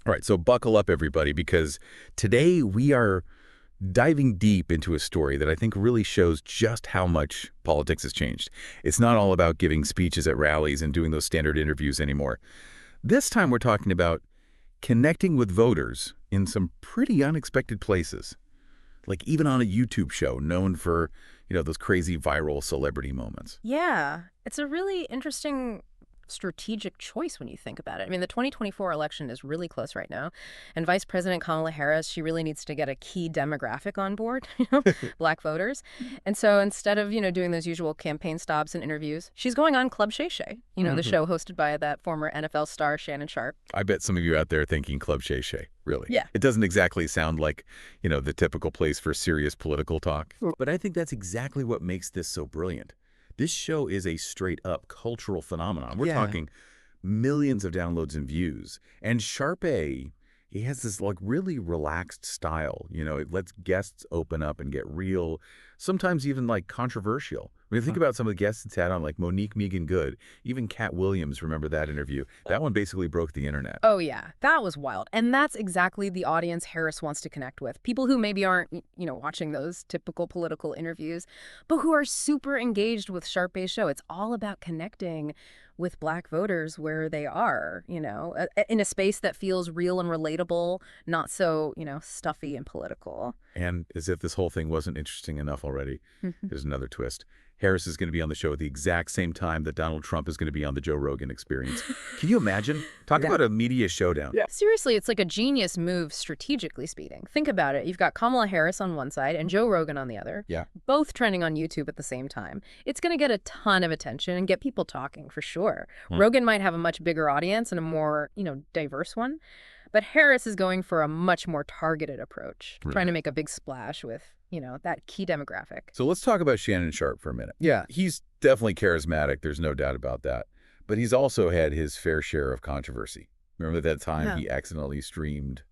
All right, so buckle up, everybody, because today we are diving deep into a story that I think really shows just how much politics has changed. It's not all about giving speeches at rallies and doing those standard interviews anymore. This time we're talking about connecting with voters in some pretty unexpected places, like even on a YouTube show known for, those crazy viral celebrity moments. Yeah, it's a really interesting strategic choice when you think about it. I mean, the 2024 election is really close right now, and Vice President Kamala Harris, she really needs to get a key demographic on board, Black voters. And so instead of, doing those usual campaign stops and interviews, she's going on Club Shay Shay, the show hosted by that former NFL star Shannon Sharpe. I bet some of you out there thinking Club Shay Shay, really. Yeah. It doesn't exactly sound like, the typical place for serious political talk. But I think that's exactly what makes this so brilliant. This show is a straight-up cultural phenomenon. We're talking millions of downloads and views. And Sharpe, he has this really relaxed style. It lets guests open up and get real, sometimes even controversial. When you think about some of the guests it's had on, like Monique Megan Good, even Cat Williams, remember that interview? That one basically broke the internet. Oh, yeah. That was wild. And that's exactly the audience Harris wants to connect with. People who maybe aren't, watching those typical political interviews, but who are super engaged with Sharpe's show. It's all about connecting with Black voters where they are, in a space that feels real and relatable, not so, stuffy and political. And as if this whole thing wasn't interesting enough already, there's another twist. Harris is going to be on the show at the exact same time that Donald Trump is going to be on the Joe Rogan Experience. Can you imagine? Talk about a media showdown. Yeah. Seriously, it's like a genius move strategically speaking. Think about it. You've got Kamala Harris on one side and Joe Rogan on the other. Yeah. Both trending on YouTube at the same time. It's going to get a ton of attention and get people talking for sure. Rogan might have a much bigger audience and a more, diverse one. But Harris is going for a much more targeted approach, trying to make a big splash with, that key demographic. So let's talk about Shannon Sharpe for a minute. Yeah, he's definitely charismatic. There's no doubt about that. But he's also had his fair share of controversy. Remember that time he accidentally streamed,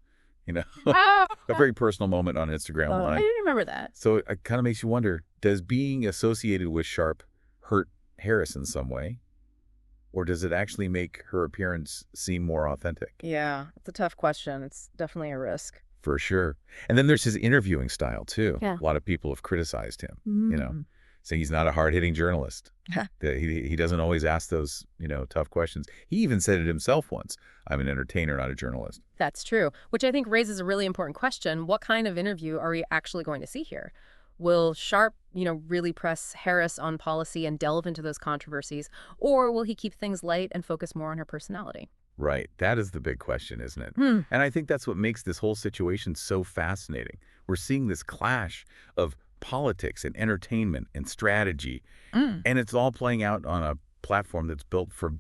a very personal moment on Instagram Live. I didn't remember that. So it kind of makes you wonder, does being associated with Sharpe hurt Harris in some way? Or does it actually make her appearance seem more authentic? Yeah, it's a tough question. It's definitely a risk. For sure. And then there's his interviewing style, too. Yeah. A lot of people have criticized him, saying he's not a hard-hitting journalist. He doesn't always ask those, tough questions. He even said it himself once. I'm an entertainer, not a journalist. That's true, which I think raises a really important question. What kind of interview are we actually going to see here? Will Sharpe, really press Harris on policy and delve into those controversies, or will he keep things light and focus more on her personality? Right. That is the big question, isn't it? And I think that's what makes this whole situation so fascinating. We're seeing this clash of politics and entertainment and strategy, and it's all playing out on a platform that's built for,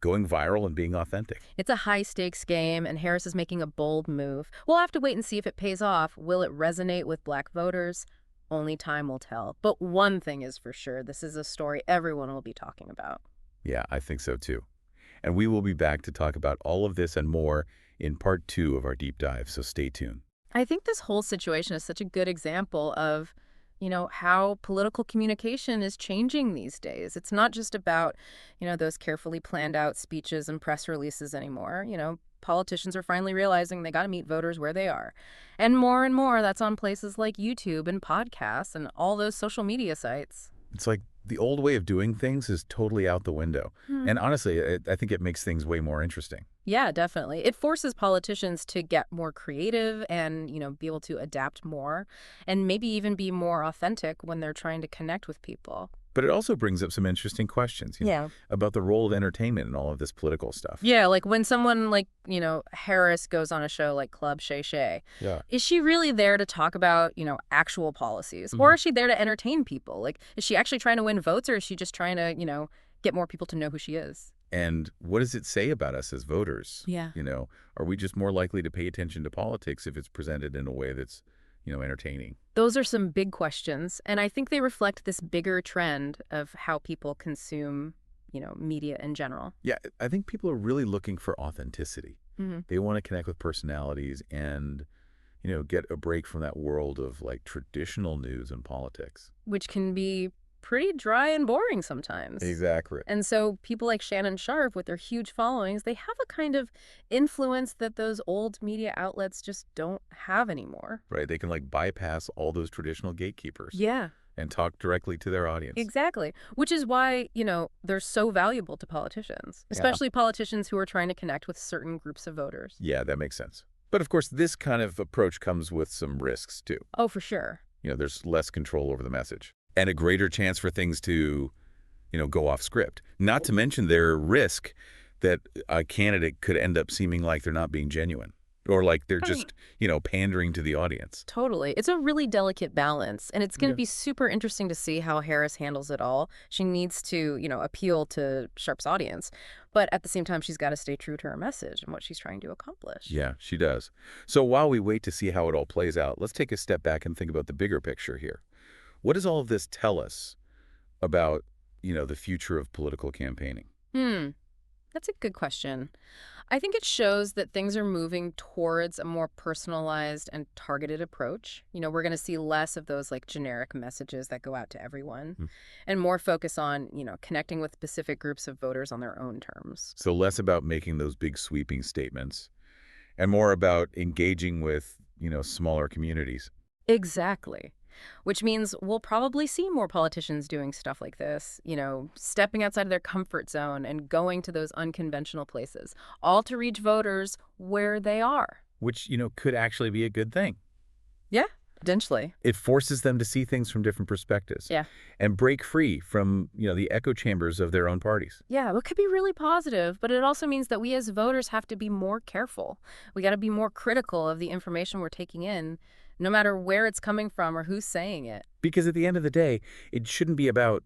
going viral and being authentic. It's a high-stakes game, and Harris is making a bold move. We'll have to wait and see if it pays off. Will it resonate with Black voters? Only time will tell. But one thing is for sure, this is a story everyone will be talking about. Yeah, I think so too. And we will be back to talk about all of this and more in part 2 of our deep dive, so stay tuned. I think this whole situation is such a good example of, how political communication is changing these days. It's not just about, those carefully planned out speeches and press releases anymore. Politicians are finally realizing they got to meet voters where they are. And more, that's on places like YouTube and podcasts and all those social media sites. It's like the old way of doing things is totally out the window. And honestly, I think it makes things way more interesting. Yeah, definitely. It forces politicians to get more creative and, be able to adapt more and maybe even be more authentic when they're trying to connect with people. But it also brings up some interesting questions about the role of entertainment in all of this political stuff. Yeah, like when someone like, Harris goes on a show like Club Shay Shay, is she really there to talk about, actual policies? Or is she there to entertain people? Like, is she actually trying to win votes, or is she just trying to, get more people to know who she is? And what does it say about us as voters? Yeah. Are we just more likely to pay attention to politics if it's presented in a way that's, entertaining? Those are some big questions, and I think they reflect this bigger trend of how people consume, media in general. Yeah, I think people are really looking for authenticity. They want to connect with personalities and, get a break from that world of traditional news and politics. Which can be pretty dry and boring sometimes. Exactly. And so people like Shannon Sharpe, with their huge followings, they have a kind of influence that those old media outlets just don't have anymore. Right. They can like bypass all those traditional gatekeepers Yeah. and talk directly to their audience. Exactly. Which is why, they're so valuable to politicians, especially politicians who are trying to connect with certain groups of voters. Yeah, that makes sense. But of course, this kind of approach comes with some risks too. Oh, for sure. There's less control over the message and a greater chance for things to, go off script. Not to mention their risk that a candidate could end up seeming like they're not being genuine or like they're just, pandering to the audience. Totally. It's a really delicate balance, and it's going to be super interesting to see how Harris handles it all. She needs to, appeal to Sharpe's audience, but at the same time, she's got to stay true to her message and what she's trying to accomplish. Yeah, she does. So while we wait to see how it all plays out, let's take a step back and think about the bigger picture here. What does all of this tell us about, the future of political campaigning? That's a good question. I think it shows that things are moving towards a more personalized and targeted approach. We're going to see less of those like generic messages that go out to everyone and more focus on, connecting with specific groups of voters on their own terms. So less about making those big sweeping statements and more about engaging with, smaller communities. Exactly. Which means we'll probably see more politicians doing stuff like this, stepping outside of their comfort zone and going to those unconventional places, all to reach voters where they are. Which, could actually be a good thing. Yeah, potentially. It forces them to see things from different perspectives. Yeah. And break free from, the echo chambers of their own parties. Yeah, it could be really positive, but it also means that we as voters have to be more careful. We got to be more critical of the information we're taking in, no matter where it's coming from or who's saying it. Because at the end of the day, it shouldn't be about,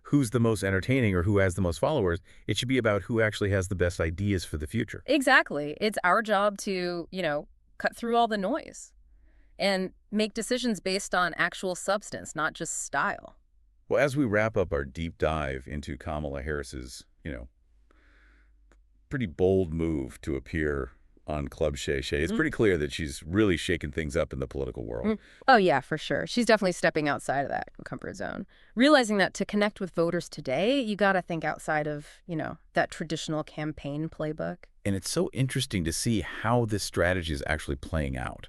who's the most entertaining or who has the most followers. It should be about who actually has the best ideas for the future. Exactly. It's our job to, cut through all the noise and make decisions based on actual substance, not just style. Well, as we wrap up our deep dive into Kamala Harris's, pretty bold move to appear on Club Shay, it's pretty clear that she's really shaking things up in the political world. Oh, yeah, for sure. She's definitely stepping outside of that comfort zone. Realizing that to connect with voters today, you got to think outside of, that traditional campaign playbook. And it's so interesting to see how this strategy is actually playing out.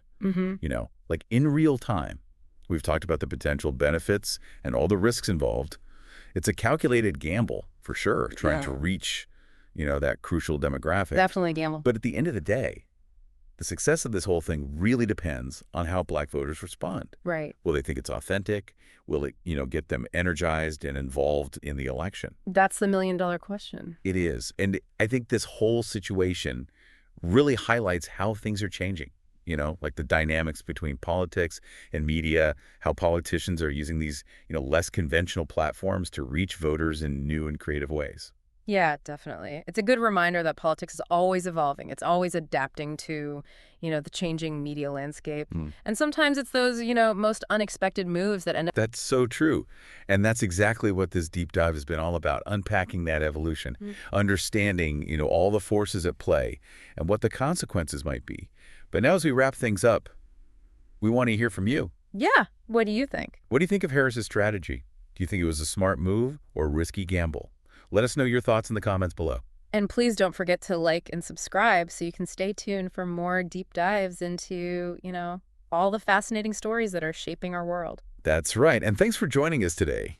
Like in real time. We've talked about the potential benefits and all the risks involved. It's a calculated gamble, for sure, trying to reach that crucial demographic. Definitely a gamble. But at the end of the day, the success of this whole thing really depends on how Black voters respond. Right. Will they think it's authentic? Will it, get them energized and involved in the election? That's the million-dollar question. It is. And I think this whole situation really highlights how things are changing. Like the dynamics between politics and media, how politicians are using these, less conventional platforms to reach voters in new and creative ways. Yeah, definitely. It's a good reminder that politics is always evolving. It's always adapting to, the changing media landscape. And sometimes it's those, most unexpected moves that end up. That's so true. And that's exactly what this deep dive has been all about, unpacking that evolution, understanding, all the forces at play and what the consequences might be. But now as we wrap things up, we want to hear from you. Yeah. What do you think? What do you think of Harris's strategy? Do you think it was a smart move or a risky gamble? Let us know your thoughts in the comments below. And please don't forget to like and subscribe so you can stay tuned for more deep dives into, all the fascinating stories that are shaping our world. That's right. And thanks for joining us today.